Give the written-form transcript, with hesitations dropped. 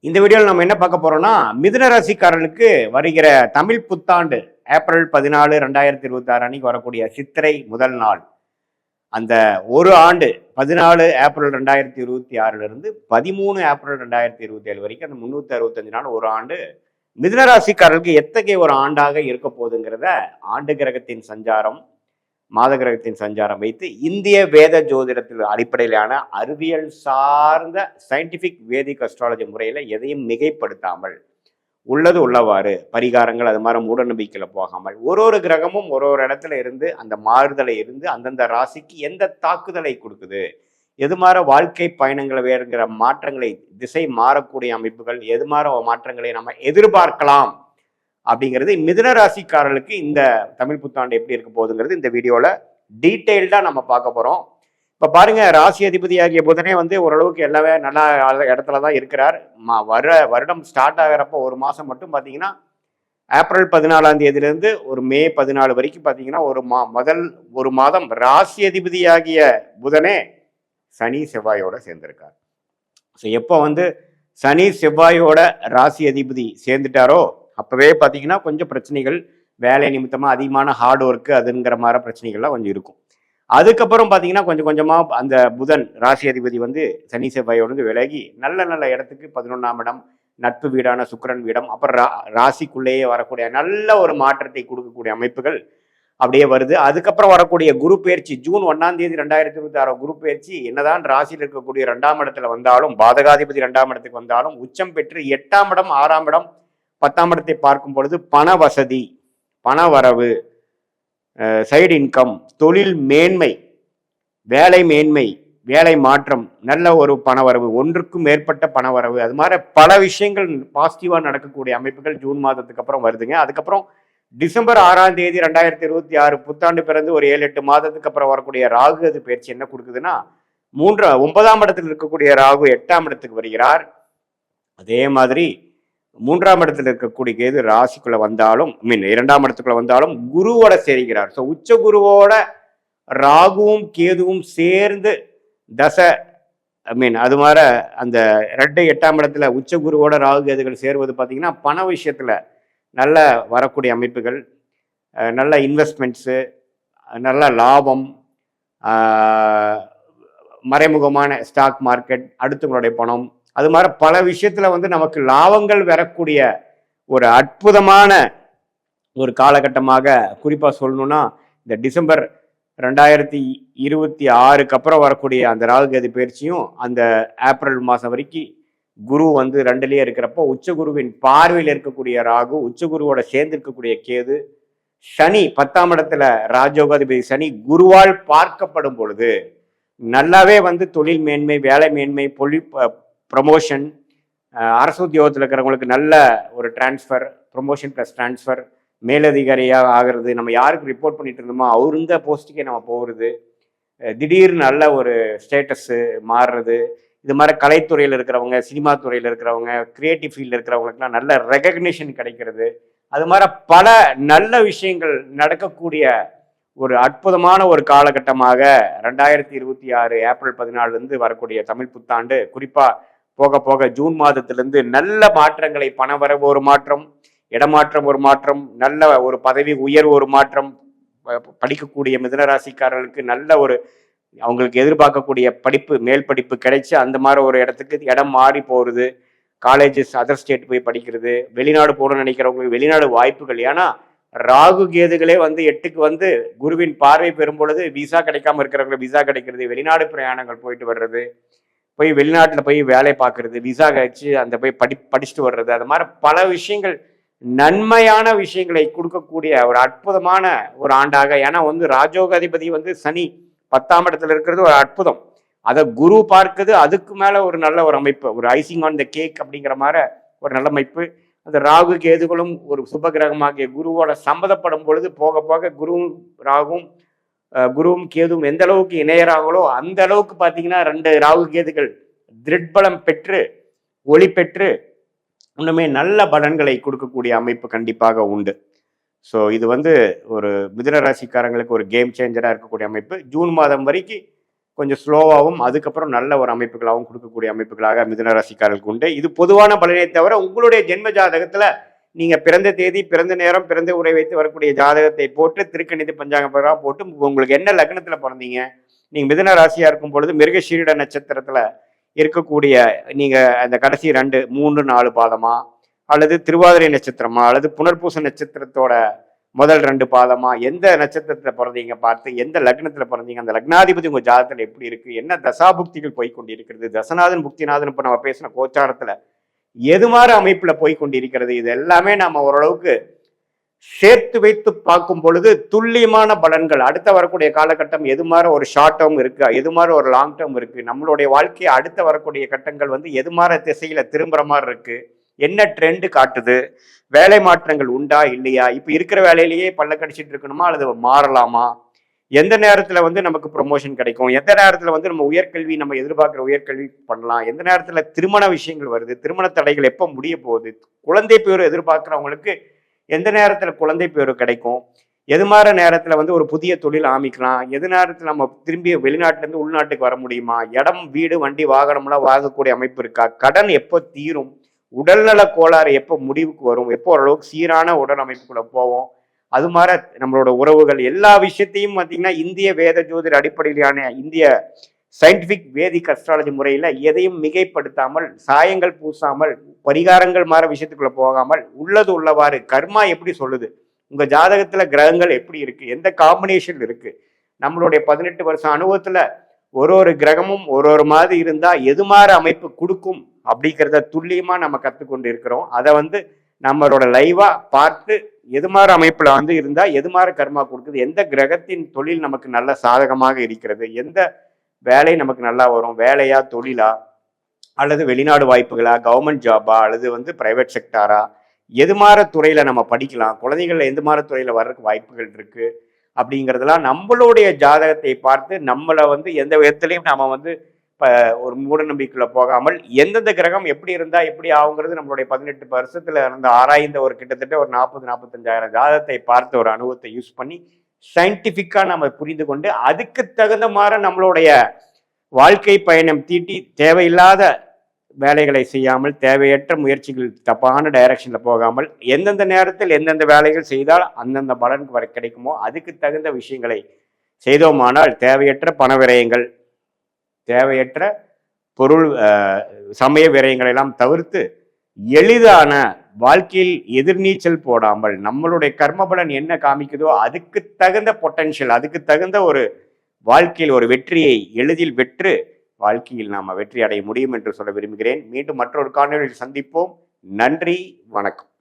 இந்த வீடியோவில் நம்ம என்ன பார்க்க போறோம்னா, மிதுன ராசிக்காரர்களுக்கு வருகிற தமிழ் புத்தாண்டு ஏப்ரல் 14 2026 அன்னைக்கு வரக்கூடிய சித்திரை முதல் நாள். அந்த ஒரு ஆண்டு 14 ஏப்ரல் 2026 இருந்து 13 ஏப்ரல் 2027 வரைக்கும் அந்த 365 நாள் ஒரு ஆண்டு மிதுன ராசிக்காரர்களுக்கு எத்தகைய ஒரு ஆண்டாக இருக்க போகுதுங்கிறத ஆண்டு கிரகத்தின் சஞ்சாரம், மாத கிரகத்தின் சஞ்சாரம் வைத்து இந்திய வேத ஜோதிடத்தில் அடிப்படையிலான அறிவியல் சார்ந்த சயின்டிபிக் வேதிக் அஸ்ட்ராலஜி முறையில் எதையும் மிகைப்படுத்தாமல் உள்ளது உள்ளவாறு பரிகாரங்கள் அது மாதிரி மூட நம்பிக்கையில் போகாமல் ஒரு கிரகமும் ஒரு இடத்துல இருந்து அந்த மாறுதலை இருந்து அந்தந்த ராசிக்கு எந்த தாக்குதலை கொடுக்குது, எது மாதிரி வாழ்க்கை பயணங்களை வேறுங்கிற மாற்றங்களை திசை மாறக்கூடிய அமைப்புகள், எது மாதிரி மாற்றங்களை நம்ம எதிர்பார்க்கலாம் அப்படிங்கிறது மிதுன ராசிக்காரர்களுக்கு இந்த தமிழ் புத்தாண்டு எப்படி இருக்க போகுதுங்கிறது இந்த வீடியோவில் டீட்டெயில்டாக நம்ம பார்க்க போகிறோம். இப்போ பாருங்க, ராசி அதிபதியாகிய புதனே ஓரளவுக்கு எல்லாமே நல்ல இடத்துல தான் இருக்கிறார். வருடம் ஸ்டார்ட் ஆகிறப்போ ஒரு மாதம் மட்டும் பார்த்தீங்கன்னா ஏப்ரல் 14ஆம் தேதியிலேருந்து ஒரு மே 14 வரைக்கும் பார்த்தீங்கன்னா முதல் ஒரு மாதம் ராசி அதிபதியாகிய புதனே சனி செவ்வாயோட சேர்ந்திருக்கார். ஸோ எப்போ சனி செவ்வாயோட ராசி அதிபதி சேர்ந்துட்டாரோ அப்போவே பார்த்தீங்கன்னா கொஞ்சம் பிரச்சனைகள், வேலை நிமித்தமாக அதிகமான ஹார்ட் ஒர்க்கு அதுங்கிற மாதிரி பிரச்சனைகள்லாம் கொஞ்சம் இருக்கும். அதுக்கப்புறம் பார்த்தீங்கன்னா கொஞ்சம் கொஞ்சமாக அந்த புதன் ராசி அதிபதி சனி செவ்வாயோடு விலகி நல்ல நல்ல இடத்துக்கு 11ஆம் இடம், நட்பு வீடான சுக்கிரன் வீடம், அப்புறம் ராசிக்குள்ளேயே வரக்கூடிய நல்ல ஒரு மாற்றத்தை கொடுக்கக்கூடிய அமைப்புகள் அப்படியே வருது. அதுக்கப்புறம் வரக்கூடிய குரு பயிற்சி ஜூன் 1ஆம் தேதி 2026 குரு பயிற்சி என்னதான் ராசியில் இருக்கக்கூடிய 2ஆம் இடத்துல வந்தாலும், பாதகாதிபதி 2ஆம் இடத்துக்கு வந்தாலும் உச்சம் பெற்று 8ஆம் இடம், 6ஆம் இடம், 10ஆம் இடத்தை பார்க்கும் பொழுது பண வசதி, பண வரவு, சைடு இன்கம், தொழில் மேன்மை, வேலை மேன்மை, வேலை மாற்றம், நல்ல ஒரு பண வரவு, ஒன்றுக்கும் மேற்பட்ட பண வரவு, அது மாதிரி பல விஷயங்கள் பாசிட்டிவாக நடக்கக்கூடிய அமைப்புகள் ஜூன் மாதத்துக்கு அப்புறம் வருதுங்க. அதுக்கப்புறம் டிசம்பர் 6ஆம் தேதி 2026 புத்தாண்டு பிறந்து ஒரு 7-8 மாதத்துக்கு அப்புறம் வரக்கூடிய ராகு அது பயிற்சி என்ன கொடுக்குதுன்னா 9ஆம் இடத்தில் இருக்கக்கூடிய ராகு 8ஆம் இடத்துக்கு வருகிறார். அதே மாதிரி 3ஆம் இடத்துல இருக்கக்கூடிய கேது ராசிக்குள்ள வந்தாலும் 2ஆம் இடத்துக்குள்ள வந்தாலும் குருவோட சேர்கிறார். ஸோ உச்ச குருவோட ராகுவும் கேதுவும் சேர்ந்து அது மாதிரி அந்த 8ஆம் இடத்துல உச்ச குருவோட ராகு கேதுகள் சேருவது பார்த்தீங்கன்னா பண விஷயத்துல நல்ல வரக்கூடிய அமைப்புகள், நல்ல இன்வெஸ்ட்மெண்ட்ஸு, நல்ல லாபம், மறைமுகமான ஸ்டாக் மார்க்கெட், அடுத்தவங்களுடைய பணம், அது மாதிரி பல விஷயத்துல நமக்கு லாபங்கள் வரக்கூடிய ஒரு அற்புதமான ஒரு காலகட்டமாக குறிப்பா சொல்லணும்னா இந்த டிசம்பர் 2026 அப்புறம் வரக்கூடிய அந்த ராகு கேது பயிற்சியும் அந்த ஏப்ரல் மாதம் வரைக்கும் குரு 2லயே இருக்கிறப்போ உச்ச குருவின் பார்வையில் இருக்கக்கூடிய ராகு, உச்ச குருவோட சேர்ந்து இருக்கக்கூடிய கேது, சனி 10ஆம் இடத்துல ராஜயோகாதிபதி சனி குருவால் பார்க்கப்படும் பொழுது நல்லாவே தொழில் மேன்மை, வேலை மேன்மை, ப்ரமோஷன், அரசு உத்தியோகத்தில் இருக்கிறவங்களுக்கு நல்ல ஒரு டிரான்ஸ்ஃபர், ப்ரொமோஷன் ப்ளஸ் டிரான்ஸ்ஃபர், மேலதிகாரியாக ஆகிறது, நம்ம யாருக்கு ரிப்போர்ட் பண்ணிட்டு இருந்தோமோ அவர் இந்த போஸ்ட்டுக்கே நம்ம போகிறது, திடீர்னு நல்ல ஒரு ஸ்டேட்டஸு மாறுறது, இது மாதிரி கலைத்துறையில் இருக்கிறவங்க, சினிமா துறையில் இருக்கிறவங்க, கிரியேட்டிவ் ஃபீல்டில் இருக்கிறவங்களுக்குலாம் நல்ல ரெகக்னிஷன் கிடைக்கிறது, அது மாதிரி பல நல்ல விஷயங்கள் நடக்கக்கூடிய ஒரு அற்புதமான ஒரு காலகட்டமாக 2026 ஏப்ரல் 14 வரக்கூடிய தமிழ் புத்தாண்டு குறிப்பாக போக போக ஜூன் மாதத்திலிருந்து நல்ல மாற்றங்களை, பண வரவு ஒரு மாற்றம், இடமாற்றம் ஒரு மாற்றம், நல்ல ஒரு பதவி உயர்வு ஒரு மாற்றம், படிக்கக்கூடிய மிதுன ராசிக்காரர்களுக்கு நல்ல ஒரு அவங்களுக்கு எதிர்பார்க்கக்கூடிய படிப்பு, மேல் படிப்பு கிடைச்சி அந்த மாதிரி ஒரு இடத்துக்கு இடம் மாறி போகிறது, காலேஜஸ் அதர் ஸ்டேட் போய் படிக்கிறது, வெளிநாடு போகணும்னு நினைக்கிறவங்களுக்கு வெளிநாடு வாய்ப்புகள். ஏன்னா ராகு கேதுகளே 8க்கு குருவின் பார்வை பெறும் பொழுது விசா கிடைக்காம இருக்கிறவங்களுக்கு விசா கிடைக்கிறது, வெளிநாடு பிரயாணங்கள் போயிட்டு வர்றது, போய் வெளிநாட்டில் போய் வேலை பார்க்கறது, விசா கழிச்சு அந்த போய் படிச்சுட்டு வர்றது, அது மாதிரி பல விஷயங்கள் நன்மையான விஷயங்களை கொடுக்கக்கூடிய ஒரு அற்புதமான ஒரு ஆண்டாக. ஏன்னா ராஜயோகாதிபதி சனி 10ஆம் இடத்துல இருக்கிறது ஒரு அற்புதம், அதை குரு பார்க்குது, அதுக்கு மேல ஒரு நல்ல ஒரு அமைப்பு, ஒரு ஐசிங் ஆன் த கேக் அப்படிங்கிற மாதிரி ஒரு நல்ல அமைப்பு. அந்த ராகு கேதுகளும் ஒரு சுப கிரகமாகிய குருவோட சம்மதப்படும் பொழுது போக போக குருவும் கேதுவும் எந்த அளவுக்கு இணையறாங்களோ அந்த அளவுக்கு பார்த்தீங்கன்னா 2 ராகு கேதுகள் திருட்பலம் பெற்று ஒளி பெற்று இன்னுமே நல்ல பலன்களை கொடுக்கக்கூடிய அமைப்பு கண்டிப்பாக உண்டு. ஸோ இது ஒரு மிதுன ராசிக்காரங்களுக்கு ஒரு கேம் சேஞ்சராக இருக்கக்கூடிய அமைப்பு. ஜூன் மாதம் வரைக்கும் கொஞ்சம் ஸ்லோவாகவும் அதுக்கப்புறம் நல்ல ஒரு அமைப்புகளாகவும் கொடுக்கக்கூடிய அமைப்புகளாக மிதுன ராசிக்காரர்களுக்கு உண்டு. இது பொதுவான பலனை தவிர உங்களுடைய ஜென்ம ஜாதகத்துல நீங்க பிறந்த தேதி, பிறந்த நேரம், பிறந்த உரை வைத்து வரக்கூடிய ஜாதகத்தை போட்டு திருக்கணித பஞ்சாங்க பிரகாரம் போட்டு உங்களுக்கு என்ன லக்னத்துல பிறந்தீங்க, நீங்க மிதுன ராசியா இருக்கும் பொழுது மிருகசீரிட நட்சத்திரத்துல இருக்கக்கூடிய நீங்க அந்த கடைசி 2, 3, 4 பாதமா, அல்லது திருவாதிரை நட்சத்திரமா, அல்லது புனர்பூச நட்சத்திரத்தோட முதல் 2 பாதமா, எந்த நட்சத்திரத்துல பிறந்தீங்க பார்த்து எந்த லக்னத்துல பிறந்தீங்க, அந்த லக்னாதிபதி உங்க ஜாதகத்துல எப்படி இருக்கு, என்ன தசாபுக்திகள் போய்கொண்டிருக்கிறது, தசநாதன் புக்திநாதன் இப்ப நம்ம பேசின கோச்சாரத்துல எது மாதிரி அமைப்புல போய்கொண்டிருக்கிறது, இது எல்லாமே நம்ம ஓரளவுக்கு சேர்த்து வைத்து பார்க்கும் பொழுது துல்லியமான பலன்கள் அடுத்த வரக்கூடிய காலகட்டம் எது மாதிரி ஒரு ஷார்ட் டேர்ம் இருக்கு, எது மாதிரி ஒரு லாங் டேர்ம் இருக்கு, நம்மளுடைய வாழ்க்கையை அடுத்த வரக்கூடிய கட்டங்கள் எது மாதிரி திசையில திரும்புற மாதிரி இருக்கு, என்ன ட்ரெண்ட் காட்டுது, வேலை மாற்றங்கள் உண்டா இல்லையா, இப்ப இருக்கிற வேலையிலேயே பல்ல கடிச்சிட்டு இருக்கணுமா அல்லது மாறலாமா, எந்த நேரத்துல நமக்கு ப்ரொமோஷன் கிடைக்கும், எந்த நேரத்துல நம்ம உயர்கல்வி நம்ம எதிர்பார்க்கிற உயர்கல்வி பண்ணலாம், எந்த நேரத்துல திருமண விஷயங்கள் வருது, திருமண தடைகள் எப்ப முடிய போகுது, குழந்தை பேரு எதிர்பார்க்கிறவங்களுக்கு எந்த நேரத்துல குழந்தை பேரு கிடைக்கும், எது மாதிரி நேரத்துல ஒரு புதிய தொழில் ஆரம்பிக்கலாம், எது நேரத்துல நம்ம திரும்பி வெளிநாட்டுல இருந்து உள்நாட்டுக்கு வர முடியுமா, இடம் வீடு வண்டி வாகனம்லாம் வாங்கக்கூடிய அமைப்பு இருக்கா, கடன் எப்போ தீரும், உடல்நல கோளாறு எப்போ முடிவுக்கு வரும், எப்போ ஓரளவுக்கு சீரான உடல் அமைப்புக்குள்ள போவோம், அது மாதிரி நம்மளோட உறவுகள் எல்லா விஷயத்தையும் பார்த்தீங்கன்னா இந்திய வேத ஜோதிட அடிப்படையிலான இந்திய சயின்டிபிக் வேதிக் அஸ்ட்ராலஜி முறையில எதையும் மிகைப்படுத்தாமல், சாயங்கள் பூசாமல், பரிகாரங்கள் மாற விஷயத்துக்குள்ள போகாமல் உள்ளது உள்ளவாறு கர்மா எப்படி சொல்லுது, உங்க ஜாதகத்துல கிரகங்கள் எப்படி இருக்கு, எந்த காம்பினேஷன் இருக்கு, நம்மளுடைய 18 வருஷம் அனுபவத்துல ஒரு கிரகமும் ஒரு மாதிரி இருந்தா எது மாதிரி அமைப்பு கொடுக்கும் அப்படிங்கிறத துல்லியமா நம்ம கத்துக்கொண்டு இருக்கிறோம். அதை நம்மளோட லைவா பார்த்து எது மாதிரி அமைப்புல இருந்தா எது மாதிரி கர்மா கொடுக்குது, எந்த கிரகத்தின் தொழில் நமக்கு நல்ல சாதகமாக இருக்கிறது, எந்த வேலை நமக்கு நல்லா வரும், வேலையா தொழிலா அல்லது வெளிநாடு வாய்ப்புகளா, கவர்மெண்ட் ஜாபா அல்லது பிரைவேட் செக்டாரா, எது மாதிரி துறையில நம்ம படிக்கலாம், குழந்தைகள் எந்த மாதிரி துறையில வர்றதுக்கு வாய்ப்புகள் இருக்கு அப்படிங்கிறதெல்லாம் நம்மளுடைய ஜாதகத்தை பார்த்து நம்மளை எந்த விதத்திலையும் நாம ஒரு மூட நம்பிக்கைக்குள்ள போகாமல் எந்தெந்த கிரகம் எப்படி இருந்தா எப்படி ஆகுங்கிறது நம்மளுடைய 18 வருஷத்துல ஆராய்ந்த கிட்டத்தட்ட ஒரு 40-45 ஜாதகத்தை பார்த்த ஒரு அனுபவத்தை யூஸ் பண்ணி சயின்டிபிக்கா நம்ம புரிந்து கொண்டு அதுக்கு தகுந்த மாதிரி நம்மளுடைய வாழ்க்கை பயணம் தீட்டி தேவையில்லாத வேலைகளை செய்யாமல், தேவையற்ற முயற்சிகள் தப்பான டைரக்ஷன்ல போகாமல், எந்தெந்த நேரத்தில் எந்தெந்த வேலைகள் செய்தால் அந்தந்த பலனுக்கு வர கிடைக்குமோ அதுக்கு தகுந்த விஷயங்களை செய்தோமானால் தேவையற்ற பண விரயங்கள், தேவையற்ற பொருள் சமய விரயங்களை எல்லாம் தவிர்த்து எளிதான வாழ்க்கையில் எதிர்நீச்சல் போடாமல் நம்மளுடைய கர்மபலன் என்ன காமிக்குதோ அதுக்கு தகுந்த பொட்டன்ஷியல், அதுக்கு தகுந்த ஒரு வாழ்க்கையில் ஒரு வெற்றியை எளிதில் பெற்று வாழ்க்கையில் நாம வெற்றி அடைய முடியும் என்று சொல்ல விரும்புகிறேன். மீண்டும் மற்றொரு காணொளியில் சந்திப்போம். நன்றி, வணக்கம்.